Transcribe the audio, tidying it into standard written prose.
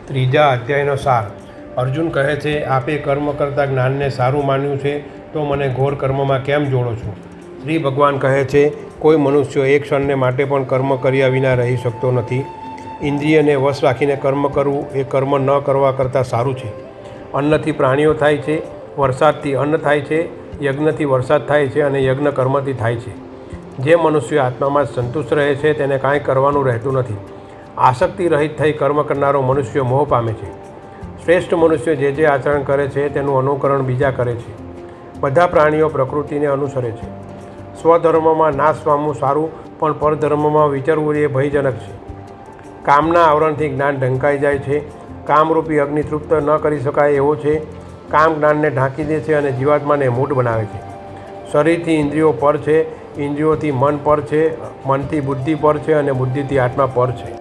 ત્રીજા અધ્યાયનો સાર. અર્જુન કહે છે, આપે કર્મ કરતાં જ્ઞાનને સારું માન્યું છે, તો મને ઘોર કર્મમાં કેમ જોડો છો? શ્રી ભગવાન કહે છે, કોઈ મનુષ્ય એક ક્ષણને માટે પણ કર્મ કર્યા વિના રહી શકતો નથી. ઇન્દ્રિયને વશ રાખીને કર્મ કરવું એ કર્મ ન કરવા કરતાં સારું છે. અન્નથી પ્રાણીઓ થાય છે, વરસાદથી અન્ન થાય છે, યજ્ઞથી વરસાદ થાય છે અને યજ્ઞ કર્મથી થાય છે. જે મનુષ્ય આત્મામાં જ સંતુષ્ટ રહે છે તેને કાંઈ કરવાનું રહેતું નથી. આસક્તિ રહિત થઈ કર્મ કરનારો મનુષ્ય મોહ પામે છે. શ્રેષ્ઠ મનુષ્ય જે આચરણ કરે છે તેનું અનુકરણ બીજા કરે છે. બધા પ્રાણીઓ પ્રકૃતિને અનુસરે છે. સ્વધર્મમાં નાશ પામવું સારું, પણ પરધર્મમાં વિચરવું એ ભયજનક છે. કામના આવરણથી જ્ઞાન ઢંકાઈ જાય છે. કામરૂપી અગ્નિ તૃપ્ત ન કરી શકાય એવો છે. કામ જ્ઞાનને ઢાંકી દે છે અને જીવાત્માને મૂઢ બનાવે છે. શરીરથી ઇન્દ્રિયો પર છે, ઇન્દ્રિયોથી મન પર છે, મનથી બુદ્ધિ પર છે અને બુદ્ધિથી આત્મા પર છે.